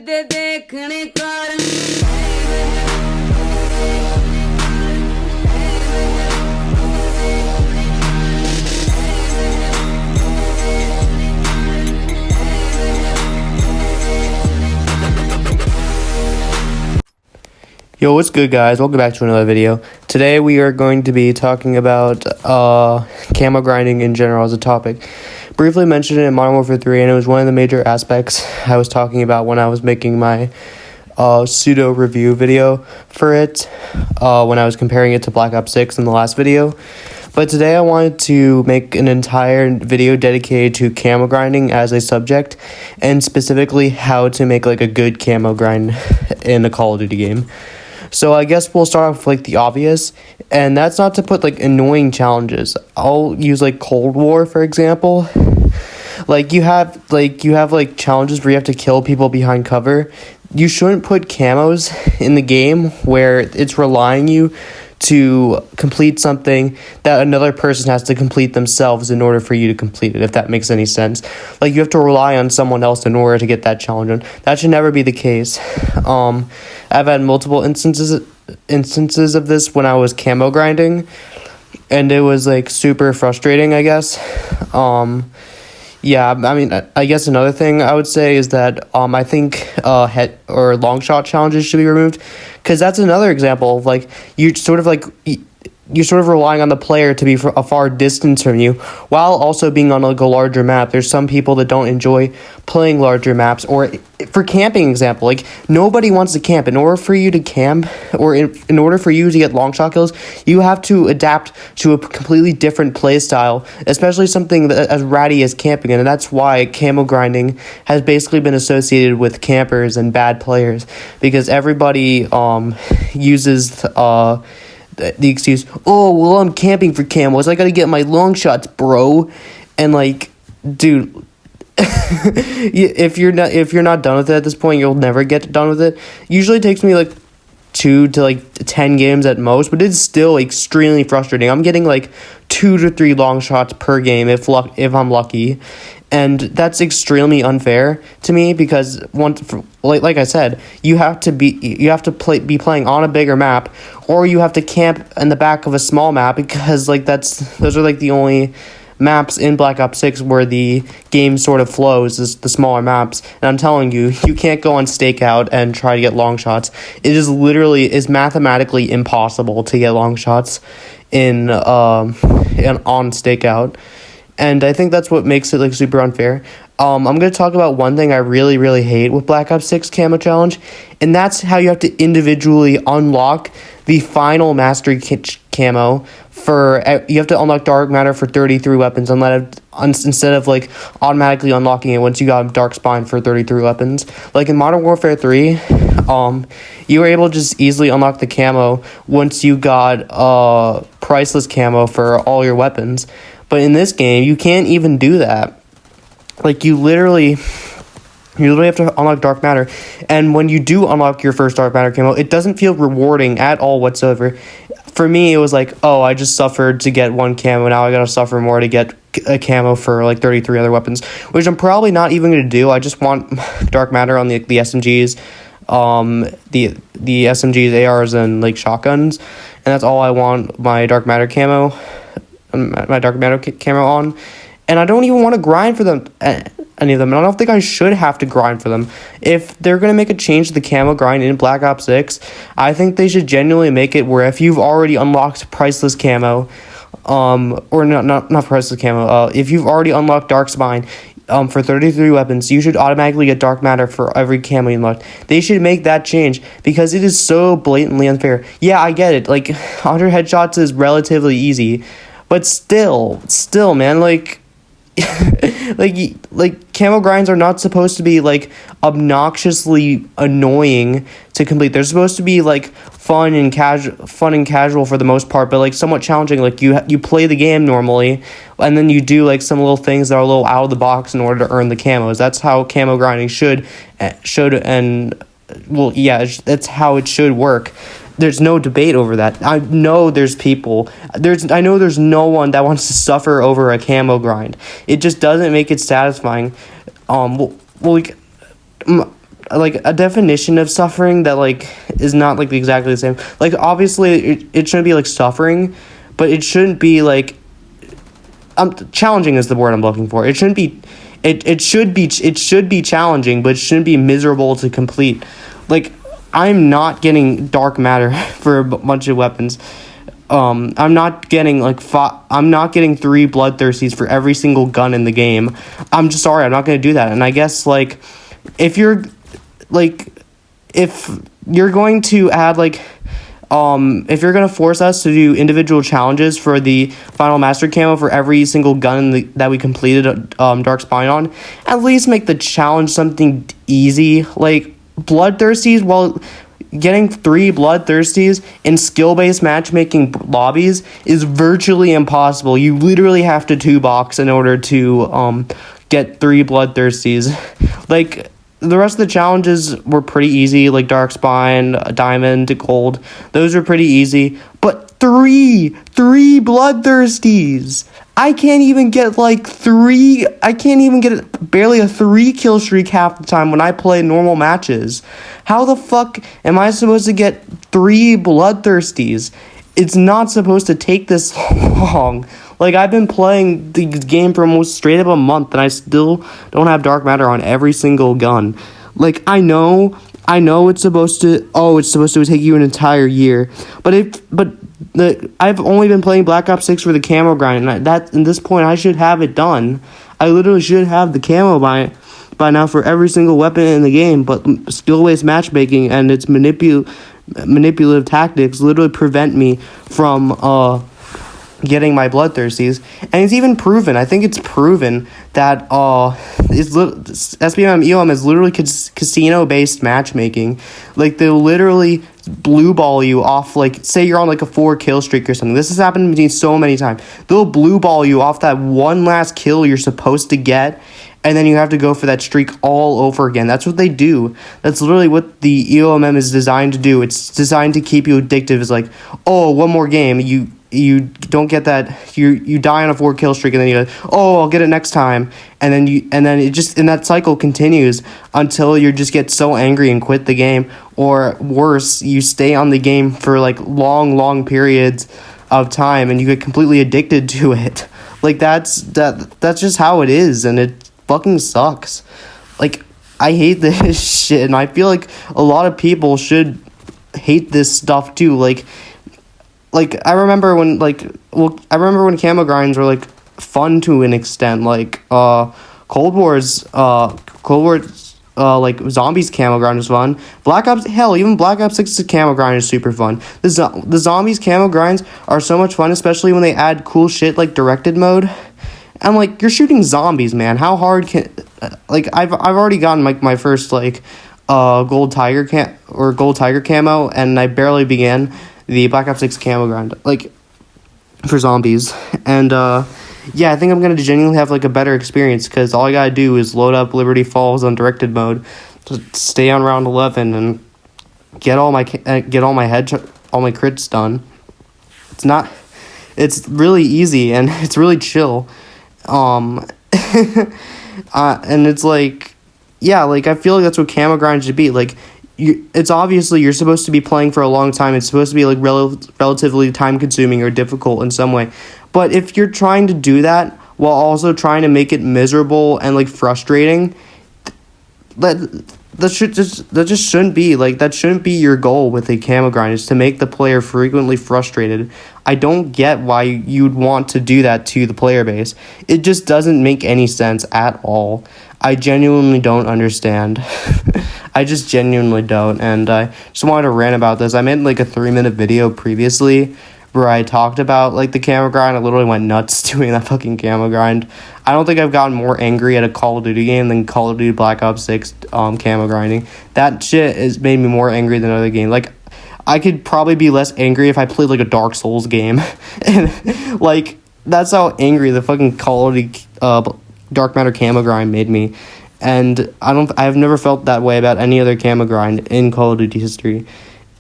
दे देखने कारण Yo, what's good, guys? Welcome back to another video. Today we are going to be talking about camo grinding in general as a topic. Briefly mentioned it in Modern Warfare 3, and it was one of the major aspects I was talking about when I was making my pseudo review video for it, when I was comparing it to Black Ops 6 in the last video. But today I wanted to make an entire video dedicated to camo grinding as a subject, and specifically how to make like a good camo grind in a Call of Duty game. So I guess we'll start off with like the obvious, and that's not to put like annoying challenges. I'll use like Cold War, for example. Like you have challenges where you have to kill people behind cover. You shouldn't put camos in the game where it's relying you to complete something that another person has to complete themselves in order for you to complete it, if that makes any sense. Like, you have to rely on someone else in order to get that challenge done. That should never be the case. I've had multiple instances of this when I was camo grinding, and it was like super frustrating, I guess. Yeah, I mean, I guess another thing I would say is that I think head or long shot challenges should be removed, because that's another example of like you're sort of relying on the player to be a far distance from you while also being on like a larger map. There's some people that don't enjoy playing larger maps, or for camping example, like nobody wants to camp. In order for you to camp, or in order for you to get long shot kills, you have to adapt to a completely different play style, especially something that as ratty as camping. And that's why camo grinding has basically been associated with campers and bad players, because everybody uses the excuse, oh, well, I'm camping for camos, I gotta get my long shots, bro. And like, dude, if you're not done with it at this point, you'll never get done with it. Usually takes me like 2 to like 10 games at most, but it's still extremely frustrating. I'm getting like 2 to 3 long shots per game if I'm lucky. And that's extremely unfair to me, because like I said, you have to be playing on a bigger map, or you have to camp in the back of a small map, because like those are like the only maps in Black Ops 6 where the game sort of flows, is the smaller maps. And I'm telling you, you can't go on stakeout and try to get long shots. It is mathematically impossible to get long shots on stakeout. And I think that's what makes it like super unfair. I'm going to talk about one thing I really, really hate with Black Ops 6 camo challenge, and that's how you have to individually unlock the final mastery camo you have to unlock dark matter for 33 weapons instead of like automatically unlocking it once you got dark spine for 33 weapons. Like in Modern Warfare 3, you were able to just easily unlock the camo once you got priceless camo for all your weapons. But in this game, you can't even do that. Like, you literally have to unlock dark matter. And when you do unlock your first dark matter camo, it doesn't feel rewarding at all whatsoever. For me, it was like, oh, I just suffered to get one camo, now I gotta suffer more to get a camo for like 33 other weapons, which I'm probably not even gonna do. I just want dark matter on the SMGs, the SMGs, ARs, and like shotguns, and that's all I want my dark matter camo on. And I don't even want to grind for them, any of them. And I don't think I should have to grind for them. If they're going to make a change to the camo grind in Black Ops 6, I think they should genuinely make it where if you've already unlocked priceless camo, or not priceless camo, if you've already unlocked dark spine, for 33 weapons, you should automatically get dark matter for every camo you unlocked. They should make that change, because it is so blatantly unfair. Yeah, I get it. Like, 100 headshots is relatively easy, but still, man, like, like camo grinds are not supposed to be like obnoxiously annoying to complete. They're supposed to be like fun and casual for the most part, but like somewhat challenging. Like you play the game normally, and then you do like some little things that are a little out of the box in order to earn the camos. That's how camo grinding should and well, yeah, that's how it should work. There's no debate over that. I know there's no one that wants to suffer over a camo grind. It just doesn't make it satisfying. like a definition of suffering that like is not like exactly the same. Like obviously it shouldn't be like suffering, but it shouldn't be like challenging is the word I'm looking for. It shouldn't be it should be challenging, but it shouldn't be miserable to complete. Like I'm not getting dark matter for a bunch of weapons. I'm not getting I'm not getting 3 bloodthirsties for every single gun in the game. I'm just sorry, I'm not going to do that. And I guess like if you're going to add if you're going to force us to do individual challenges for the final master camo for every single gun that we completed Dark Spine on, at least make the challenge something easy. Like bloodthirsties, well, getting 3 bloodthirsties in skill-based matchmaking lobbies is virtually impossible. You literally have to 2-box in order to get 3 bloodthirsties. Like the rest of the challenges were pretty easy, like Dark Spine, Diamond, Gold. Those were pretty easy. But 3 bloodthirsties. I can't even get barely a 3 kill streak half the time when I play normal matches. How the fuck am I supposed to get 3 bloodthirsties? It's not supposed to take this long. Like, I've been playing the game for almost straight up a month, and I still don't have dark matter on every single gun. Like, I know it's supposed to take you an entire year, but I've only been playing Black Ops 6 for the camo grind, and at this point I should have it done. I literally should have the camo by now for every single weapon in the game, but skill-based matchmaking and its manipulative tactics literally prevent me from getting my bloodthirsties. And it's even proven, I think it's proven that SBM EOM is literally casino-based matchmaking. Like, they'll literally blue ball you off, like, say you're on like a 4 kill streak or something. This has happened to me so many times. They'll blue ball you off that one last kill you're supposed to get, and then you have to go for that streak all over again. That's what they do. That's literally what the EOMM is designed to do. It's designed to keep you addictive. It's like, oh, one more game, you don't get that, you die on a 4 kill streak, and then you go, oh, I'll get it next time, and then it just, and that cycle continues until you just get so angry and quit the game, or worse, you stay on the game for like long periods of time and you get completely addicted to it. Like that's just how it is, and it fucking sucks. Like, I hate this shit, and I feel like a lot of people should hate this stuff too. Like I remember when camo grinds were like fun to an extent. Like Cold War's like zombies camo grind was fun. Black Ops, hell, even Black Ops 6's camo grind is super fun. The zombies camo grinds are so much fun, especially when they add cool shit like directed mode. And like, you're shooting zombies, man. How hard can I've already gotten like my first gold tiger camo, and I barely began the Black Ops 6 camo grind, like, for zombies. And yeah, I think I'm gonna genuinely have like a better experience, because all I gotta do is load up Liberty Falls on directed mode, to stay on round 11, and get all my crits done. It's really easy, and it's really chill. And it's like, yeah, like, I feel like that's what camo grind should be. Like, it's obviously you're supposed to be playing for a long time. It's supposed to be like relatively time consuming or difficult in some way. But if you're trying to do that while also trying to make it miserable and like frustrating, that just shouldn't be, like, that shouldn't be your goal with a camo grind, is to make the player frequently frustrated. I don't get why you'd want to do that to the player base. It just doesn't make any sense at all. I genuinely don't understand. I just genuinely don't, and I just wanted to rant about this. I made like a 3-minute video previously where I talked about like the camo grind. I literally went nuts doing that fucking camo grind. I don't think I've gotten more angry at a Call of Duty game than Call of Duty Black Ops 6 camo grinding. That shit has made me more angry than other games. Like, I could probably be less angry if I played like a Dark Souls game. And like, that's how angry the fucking Call of Duty Dark Matter camo grind made me. And I've never felt that way about any other camo grind in Call of Duty history.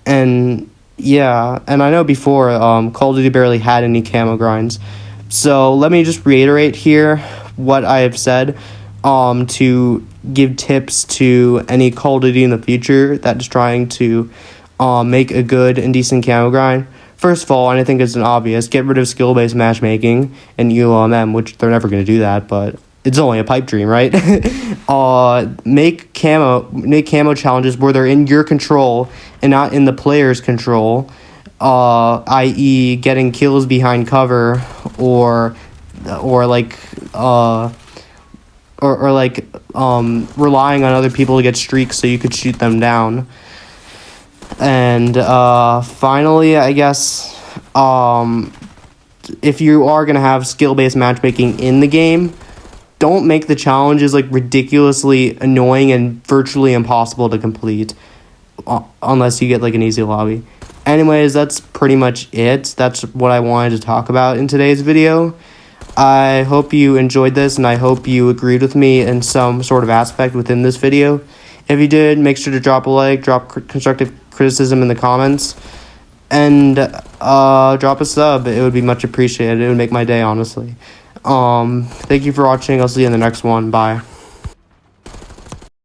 And yeah, and I know before Call of Duty barely had any camo grinds. So let me just reiterate here what I have said to give tips to any Call of Duty in the future that is trying to make a good and decent camo grind. First of all, and I think it's an obvious, get rid of skill-based matchmaking and ULMM, which they're never going to do that, but it's only a pipe dream, right? Make camo challenges where they're in your control and not in the player's control, i.e. getting kills behind cover or relying on other people to get streaks so you could shoot them down. And finally, I guess, if you are going to have skill-based matchmaking in the game, don't make the challenges like ridiculously annoying and virtually impossible to complete unless you get like an easy lobby. Anyways, that's pretty much it. That's what I wanted to talk about in today's video. I hope you enjoyed this, and I hope you agreed with me in some sort of aspect within this video. If you did, make sure to drop a like, drop constructive criticism in the comments, and drop a sub. It would be much appreciated. It would make my day, honestly. Thank you for watching. I'll see you in the next one. Bye.